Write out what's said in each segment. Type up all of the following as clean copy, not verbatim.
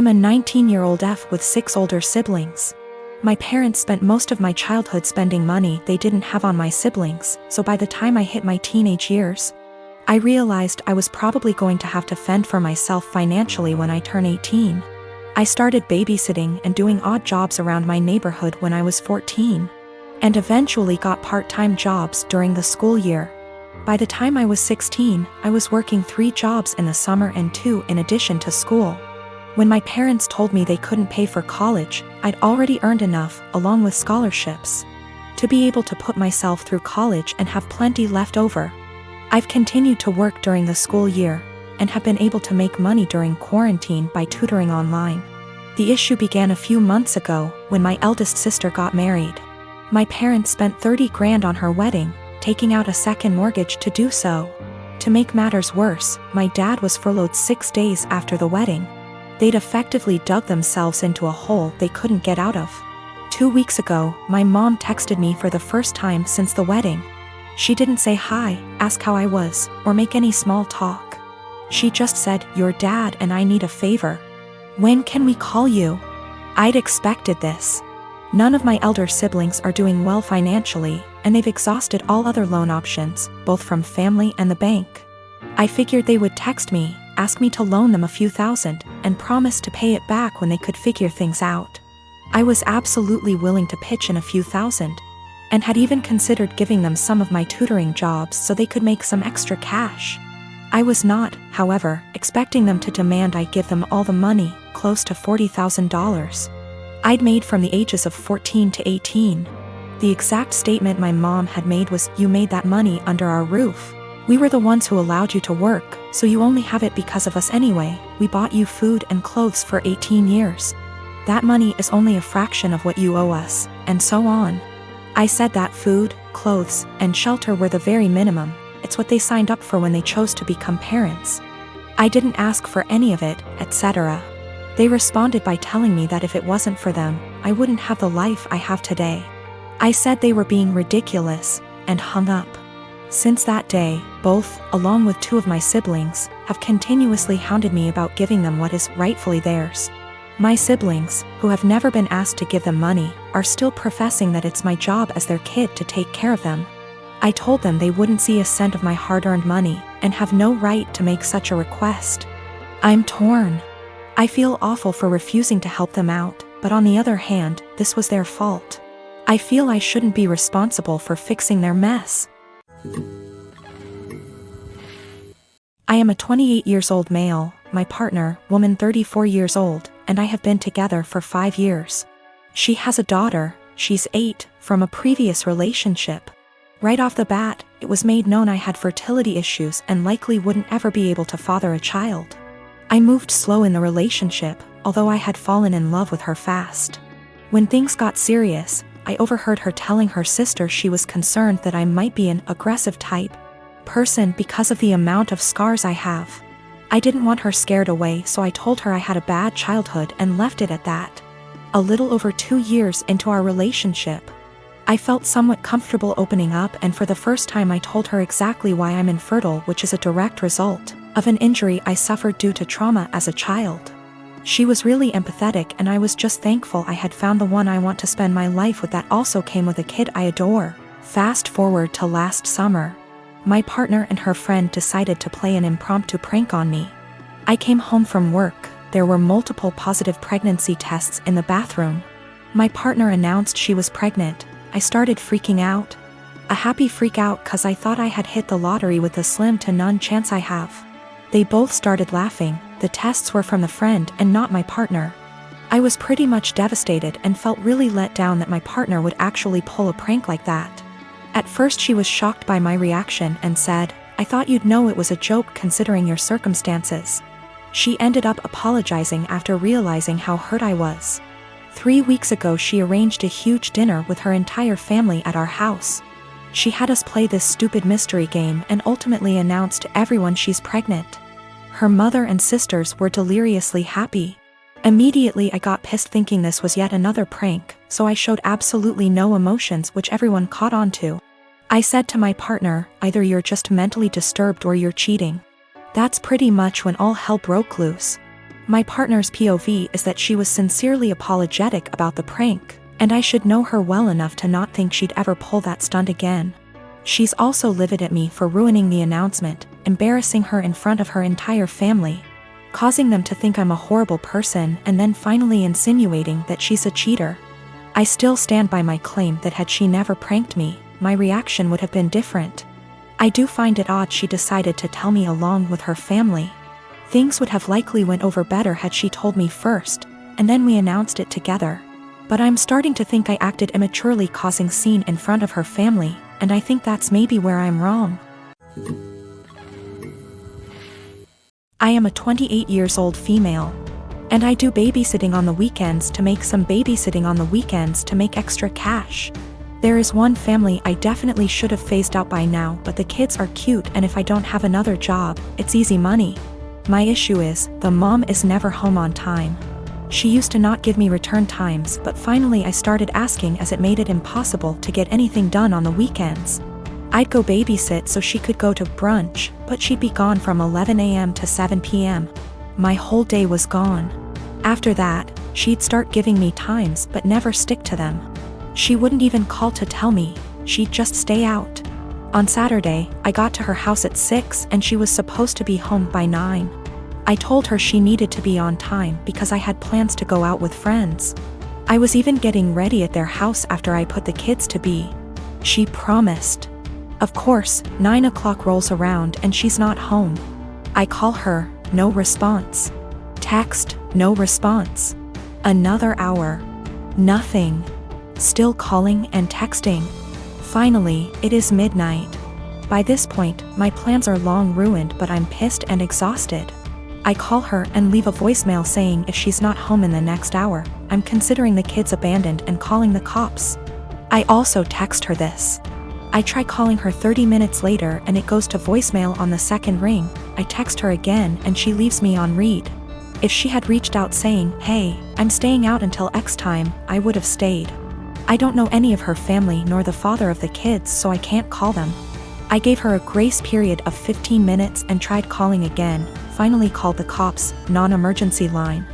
I'm a 19-year-old F with 6 older siblings. My parents spent most of my childhood spending money they didn't have on my siblings, so by the time I hit my teenage years, I realized I was probably going to have to fend for myself financially when I turn 18. I started babysitting and doing odd jobs around my neighborhood when I was 14, and eventually got part-time jobs during the school year. By the time I was 16, I was working 3 jobs in the summer and 2 in addition to school. When my parents told me they couldn't pay for college, I'd already earned enough, along with scholarships, to be able to put myself through college and have plenty left over. I've continued to work during the school year, and have been able to make money during quarantine by tutoring online. The issue began a few months ago, when my eldest sister got married. My parents spent 30 grand on her wedding, taking out a second mortgage to do so. To make matters worse, my dad was furloughed 6 days after the wedding. They'd effectively dug themselves into a hole they couldn't get out of. 2 weeks ago, my mom texted me for the first time since the wedding. She didn't say hi, ask how I was, or make any small talk. She just said, "Your dad and I need a favor. When can we call you?" I'd expected this. None of my elder siblings are doing well financially, and they've exhausted all other loan options, both from family and the bank. I figured they would text me, ask me to loan them a few thousand, and promise to pay it back when they could figure things out. I was absolutely willing to pitch in a few thousand, and had even considered giving them some of my tutoring jobs so they could make some extra cash. I was not, however, expecting them to demand I give them all the money, close to $40,000. I'd made from the ages of 14 to 18. The exact statement my mom had made was, "You made that money under our roof. We were the ones who allowed you to work, so you only have it because of us anyway. We bought you food and clothes for 18 years. That money is only a fraction of what you owe us," and so on. I said that food, clothes, and shelter were the very minimum. It's what they signed up for when they chose to become parents. I didn't ask for any of it, etc. They responded by telling me that if it wasn't for them, I wouldn't have the life I have today. I said they were being ridiculous, and hung up. Since that day, both, along with 2 of my siblings, have continuously hounded me about giving them what is rightfully theirs. My siblings, who have never been asked to give them money, are still professing that it's my job as their kid to take care of them. I told them they wouldn't see a cent of my hard-earned money, and have no right to make such a request. I'm torn. I feel awful for refusing to help them out, but on the other hand, this was their fault. I feel I shouldn't be responsible for fixing their mess. I am a 28 years old male, my partner, woman 34 years old, and I have been together for 5 years. She has a daughter, she's 8, from a previous relationship. Right off the bat, it was made known I had fertility issues and likely wouldn't ever be able to father a child. I moved slow in the relationship, although I had fallen in love with her fast. When things got serious, I overheard her telling her sister she was concerned that I might be an aggressive type person because of the amount of scars I have. I didn't want her scared away, so I told her I had a bad childhood and left it at that. A little over 2 years into our relationship, I felt somewhat comfortable opening up, and for the first time I told her exactly why I'm infertile, which is a direct result of an injury I suffered due to trauma as a child. She was really empathetic, and I was just thankful I had found the one I want to spend my life with that also came with a kid I adore. Fast forward to last summer. My partner and her friend decided to play an impromptu prank on me. I came home from work. There were multiple positive pregnancy tests in the bathroom. My partner announced she was pregnant. I started freaking out. A happy freak out cause I thought I had hit the lottery with the slim to none chance I have. They both started laughing. The tests were from the friend and not my partner. I was pretty much devastated and felt really let down that my partner would actually pull a prank like that. At first she was shocked by my reaction and said, "I thought you'd know it was a joke considering your circumstances." She ended up apologizing after realizing how hurt I was. 3 weeks ago she arranged a huge dinner with her entire family at our house. She had us play this stupid mystery game and ultimately announced to everyone she's pregnant. Her mother and sisters were deliriously happy. Immediately I got pissed thinking this was yet another prank, so I showed absolutely no emotions, which everyone caught on to. I said to my partner, "Either you're just mentally disturbed or you're cheating." That's pretty much when all hell broke loose. My partner's POV is that she was sincerely apologetic about the prank, and I should know her well enough to not think she'd ever pull that stunt again. She's also livid at me for ruining the announcement, embarrassing her in front of her entire family, causing them to think I'm a horrible person, and then finally insinuating that she's a cheater. I still stand by my claim that had she never pranked me, my reaction would have been different. I do find it odd she decided to tell me along with her family. Things would have likely went over better had she told me first, and then we announced it together. But I'm starting to think I acted immaturely, causing scene in front of her family, and I think that's maybe where I'm wrong. I am a 28-year-old female, and I do babysitting on the weekends to make extra cash. There is one family I definitely should have phased out by now, but the kids are cute, and if I don't have another job, it's easy money. My issue is, the mom is never home on time. She used to not give me return times, but finally I started asking as it made it impossible to get anything done on the weekends. I'd go babysit so she could go to brunch, but she'd be gone from 11 a.m. to 7 p.m. My whole day was gone. After that, she'd start giving me times but never stick to them. She wouldn't even call to tell me, she'd just stay out. On Saturday, I got to her house at 6 and she was supposed to be home by 9. I told her she needed to be on time because I had plans to go out with friends. I was even getting ready at their house after I put the kids to bed. She promised. Of course, 9 o'clock rolls around and she's not home. I call her, no response. Text, no response. Another hour. Nothing. Still calling and texting. Finally, it is midnight. By this point, my plans are long ruined, but I'm pissed and exhausted. I call her and leave a voicemail saying if she's not home in the next hour, I'm considering the kids abandoned and calling the cops. I also text her this. I try calling her 30 minutes later and it goes to voicemail on the second ring. I text her again and she leaves me on read. If she had reached out saying, hey, I'm staying out until X time, I would have stayed. I don't know any of her family nor the father of the kids, so I can't call them. I gave her a grace period of 15 minutes and tried calling again, finally called the cops, non-emergency line.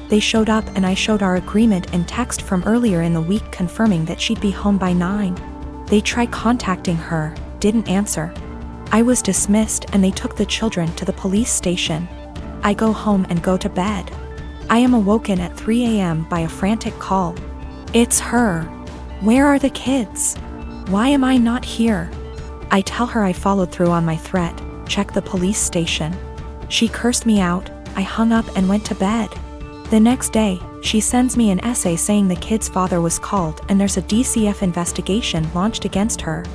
They showed up and I showed our agreement in text from earlier in the week confirming that she'd be home by 9. They tried contacting her, didn't answer. I was dismissed and they took the children to the police station. I go home and go to bed. I am awoken at 3 a.m. by a frantic call. It's her. Where are the kids? Why am I not here? I tell her I followed through on my threat, check the police station. She cursed me out, I hung up and went to bed. The next day, she sends me an essay saying the kid's father was called and there's a DCF investigation launched against her.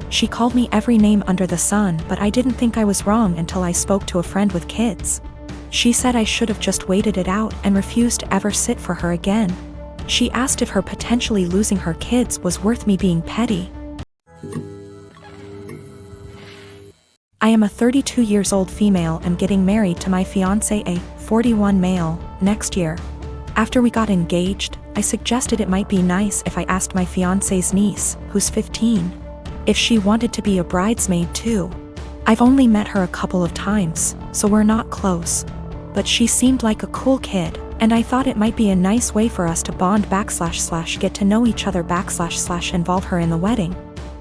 She called me every name under the sun, but I didn't think I was wrong until I spoke to a friend with kids. She said I should have just waited it out and refused to ever sit for her again. She asked if her potentially losing her kids was worth me being petty. I am a 32-year-old female and getting married to my fiancé, a 41 male, next year. After we got engaged, I suggested it might be nice if I asked my fiancé's niece, who's 15, if she wanted to be a bridesmaid too. I've only met her a couple of times, so we're not close. But she seemed like a cool kid, and I thought it might be a nice way for us to bond / get to know each other / involve her in the wedding.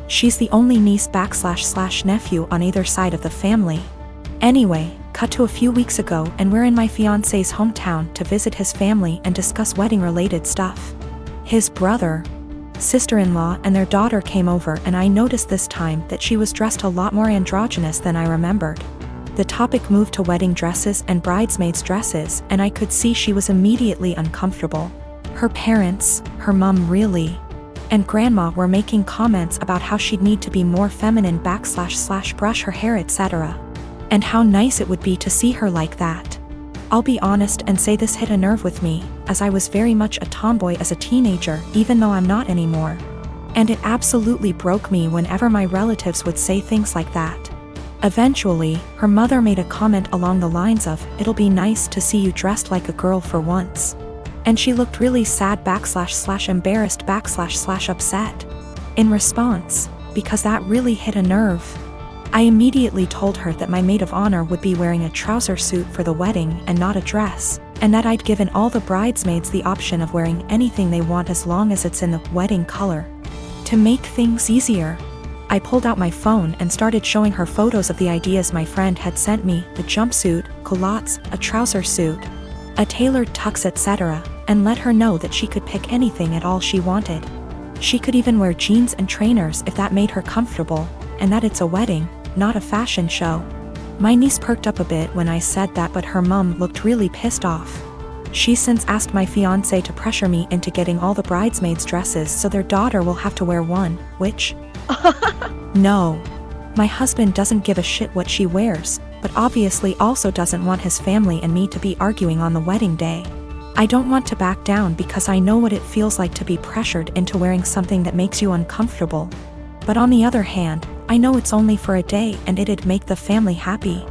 She's the only niece / nephew on either side of the family. Anyway, cut to a few weeks ago and we're in my fiancé's hometown to visit his family and discuss wedding-related stuff. His brother, sister-in-law and their daughter came over and I noticed this time that she was dressed a lot more androgynous than I remembered. The topic moved to wedding dresses and bridesmaids' dresses, and I could see she was immediately uncomfortable. Her parents, her mom really, and grandma were making comments about how she'd need to be more feminine / brush her hair etc. And how nice it would be to see her like that. I'll be honest and say this hit a nerve with me, as I was very much a tomboy as a teenager, even though I'm not anymore. And it absolutely broke me whenever my relatives would say things like that. Eventually, her mother made a comment along the lines of, "It'll be nice to see you dressed like a girl for once." And she looked really sad / embarrassed / upset. In response, because that really hit a nerve, I immediately told her that my maid of honor would be wearing a trouser suit for the wedding and not a dress, and that I'd given all the bridesmaids the option of wearing anything they want as long as it's in the wedding color. To make things easier, I pulled out my phone and started showing her photos of the ideas my friend had sent me: the jumpsuit, culottes, a trouser suit, a tailored tux, etc., and let her know that she could pick anything at all she wanted. She could even wear jeans and trainers if that made her comfortable, and that it's a wedding, not a fashion show. My niece perked up a bit when I said that, but her mum looked really pissed off. She's since asked my fiancé to pressure me into getting all the bridesmaids' dresses so their daughter will have to wear one, which... No. My husband doesn't give a shit what she wears, but obviously also doesn't want his family and me to be arguing on the wedding day. I don't want to back down because I know what it feels like to be pressured into wearing something that makes you uncomfortable. But on the other hand, I know it's only for a day and it'd make the family happy.